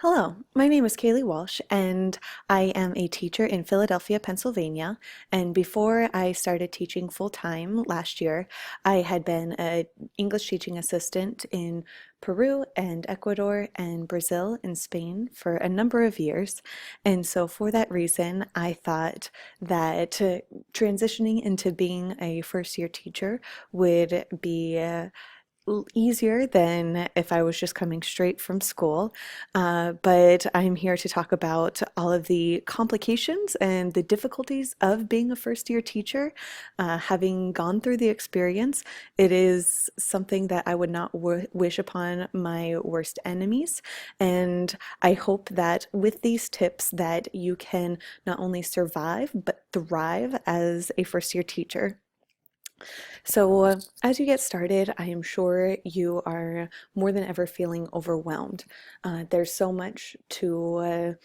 Hello, my name is Kaley Walsh, and I am a teacher in Philadelphia, Pennsylvania. And before I started teaching full time last year, I had been an English teaching assistant in Peru and Ecuador and Brazil and Spain for a number of years. And so, for that reason, I thought that transitioning into being a first year teacher would be easier than if I was just coming straight from school. But I'm here to talk about all of the complications and the difficulties of being a first year teacher. Having gone through the experience, it is something that I would not wish upon my worst enemies. And I hope that with these tips that you can not only survive, but thrive as a first year teacher. So, as you get started, I am sure you are more than ever feeling overwhelmed. There's so much to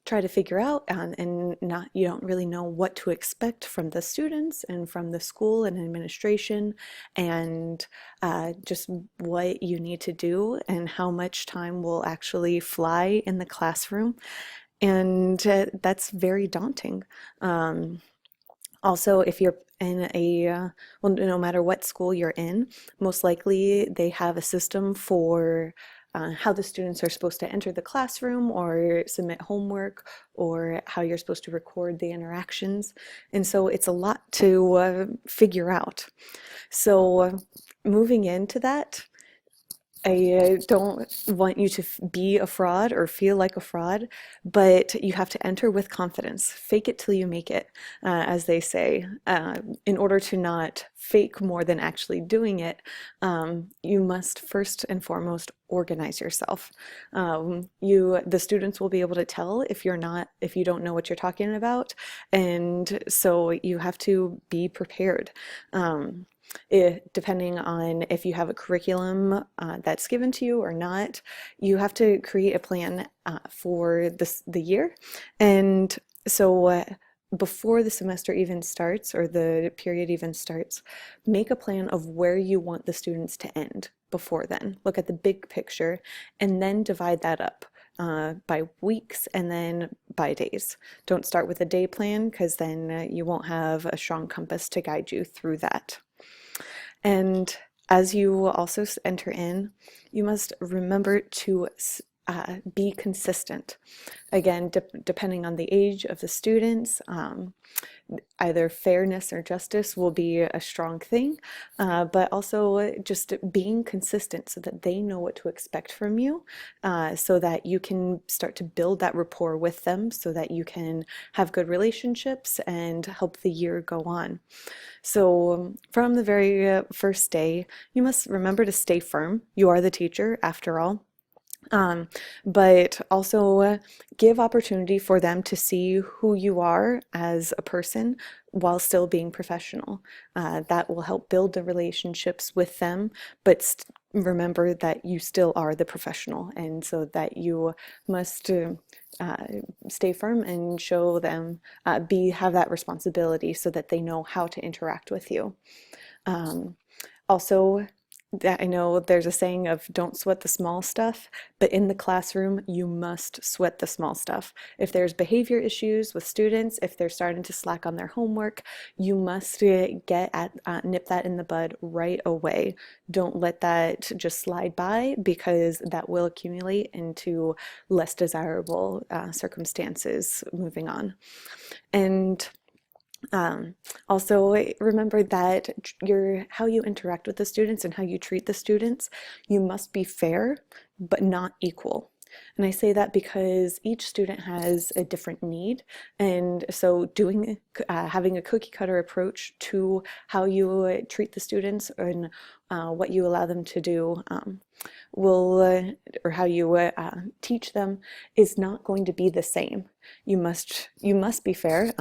try to figure out, and not you don't really know what to expect from the students and from the school and administration, and just what you need to do and how much time will actually fly in the classroom. And that's very daunting. Also, if you're in well, no matter what school you're in, most likely they have a system for how the students are supposed to enter the classroom or submit homework or how you're supposed to record the interactions. And so it's a lot to figure out. So, moving into that, I don't want you to be a fraud or feel like a fraud, but you have to enter with confidence. Fake it till you make it, as they say. In order to not fake more than actually doing it, you must first and foremost organize yourself. The students will be able to tell if you don't know what you're talking about, and so you have to be prepared. Depending on if you have a curriculum that's given to you or not, you have to create a plan for the year. And so before the semester even starts or the period even starts, make a plan of where you want the students to end before then. Look at the big picture and then divide that up. By weeks and then by days. Don't start with a day plan because then you won't have a strong compass to guide you through that. And as you also enter in, you must remember to be consistent. Again, depending on the age of the students, either fairness or justice will be a strong thing, but also just being consistent so that they know what to expect from you, so that you can start to build that rapport with them so that you can have good relationships and help the year go on. So, from the very first day, you must remember to stay firm. You are the teacher, after all. Um, but also give opportunity for them to see who you are as a person while still being professional. That will help build the relationships with them, but remember that you still are the professional, and so that you must stay firm and show them, have that responsibility so that they know how to interact with you. Also, that I know there's a saying of don't sweat the small stuff, but in the classroom, you must sweat the small stuff. If there's behavior issues with students, if they're starting to slack on their homework, you must nip that in the bud right away. Don't let that just slide by because that will accumulate into less desirable circumstances moving on. And also, remember that how you interact with the students and how you treat the students, you must be fair, but not equal. And I say that because each student has a different need, and so having a cookie cutter approach to how you treat the students and what you allow them to do or how you teach them is not going to be the same. You must be fair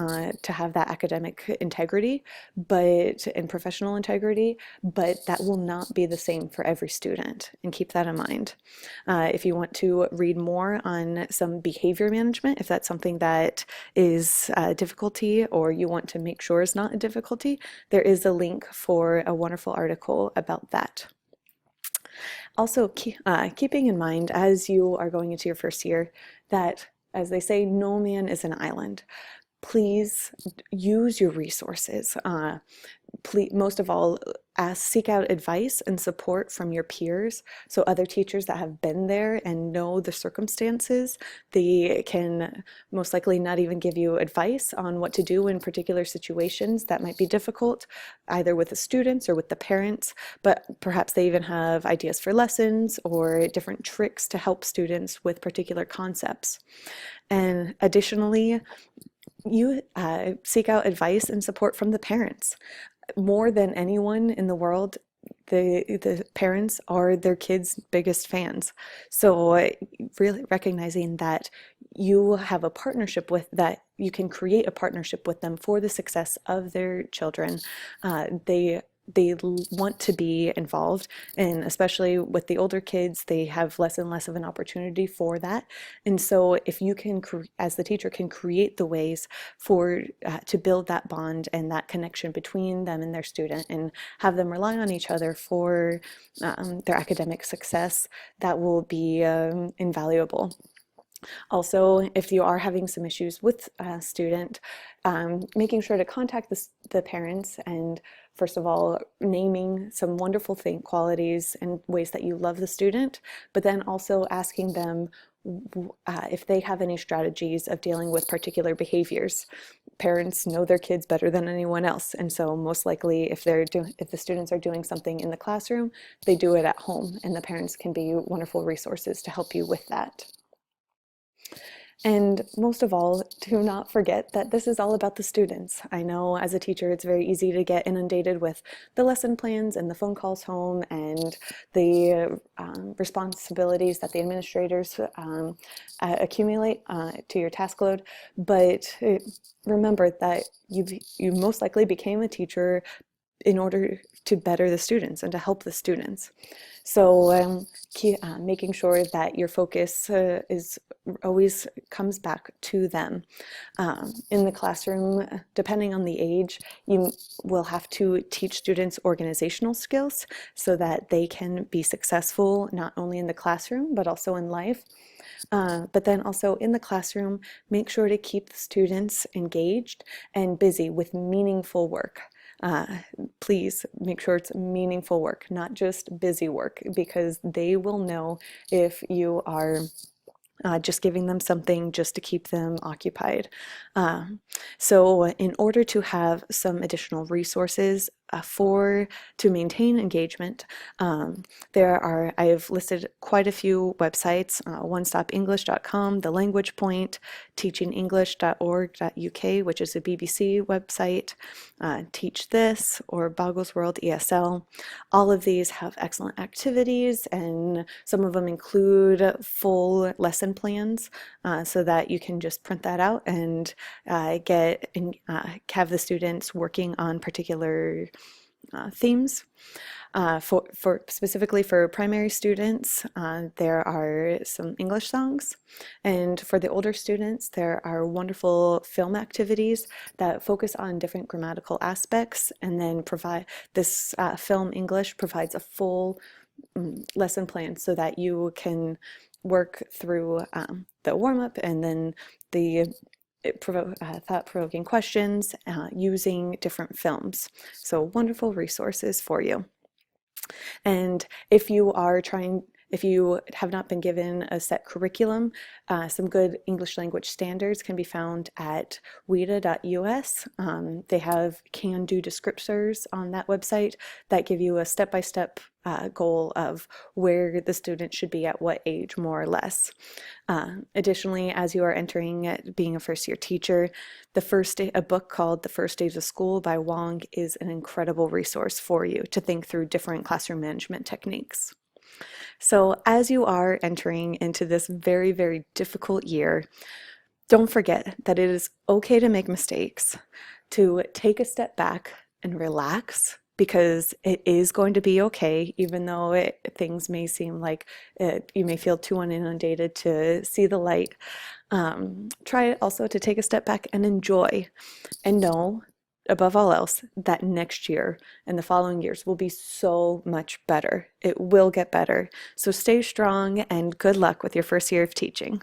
to have that academic integrity, and professional integrity, but that will not be the same for every student. And keep that in mind. If you want to read more on some behavior management, if that's something that is a difficulty or you want to make sure is not a difficulty, there is a link for a wonderful article about that. Also, keeping in mind as you are going into your first year that, as they say, no man is an island. Please use your resources. Please, most of all, seek out advice and support from your peers. So other teachers that have been there and know the circumstances, they can most likely not even give you advice on what to do in particular situations that might be difficult, either with the students or with the parents, but perhaps they even have ideas for lessons or different tricks to help students with particular concepts. And additionally, you seek out advice and support from the parents. More than anyone in the world, the parents are their kids' biggest fans. So really recognizing that you have a partnership with that, you can create a partnership with them for the success of their children. They want to be involved, and especially with the older kids, they have less and less of an opportunity for that. And so if you can, as the teacher, can create the ways for to build that bond and that connection between them and their student, and have them rely on each other for their academic success, that will be invaluable. Also, if you are having some issues with a student, making sure to contact the parents, and first of all, naming some wonderful qualities and ways that you love the student, but then also asking them if they have any strategies of dealing with particular behaviors. Parents know their kids better than anyone else, and so most likely if the students are doing something in the classroom, they do it at home, and the parents can be wonderful resources to help you with that. And most of all, do not forget that this is all about the students. I know as a teacher, it's very easy to get inundated with the lesson plans and the phone calls home and the responsibilities that the administrators accumulate to your task load. But remember that you most likely became a teacher in order to better the students and to help the students. So making sure that your focus is always comes back to them. In the classroom, depending on the age, you will have to teach students organizational skills so that they can be successful not only in the classroom but also in life. But then also in the classroom, make sure to keep the students engaged and busy with meaningful work. Please make sure it's meaningful work, not just busy work, because they will know if you are just giving them something just to keep them occupied. So in order to have some additional resources to maintain engagement, I have listed quite a few websites: onestopenglish.com, The Language Point, teachingenglish.org.uk, which is a BBC website, Teach This, or Boggles World ESL. All of these have excellent activities, and some of them include full lesson plans so that you can just print that out and have the students working on particular themes. Specifically for primary students, there are some English songs, and for the older students, there are wonderful film activities that focus on different grammatical aspects, and then provide this film English provides a full lesson plan so that you can work through the warm-up and then the thought-provoking questions using different films. So wonderful resources for you. And if you have not been given a set curriculum, some good English language standards can be found at weda.us. They have can-do descriptors on that website that give you a step-by-step goal of where the student should be at what age, more or less. Additionally, as you are entering being a first-year teacher, a book called The First Days of School by Wong is an incredible resource for you to think through different classroom management techniques. So as you are entering into this very, very difficult year, don't forget that it is okay to make mistakes, to take a step back and relax, because it is going to be okay, even though things may seem like you may feel too inundated to see the light. Try also to take a step back and enjoy, and know above all else, that next year and the following years will be so much better. It will get better. So stay strong and good luck with your first year of teaching.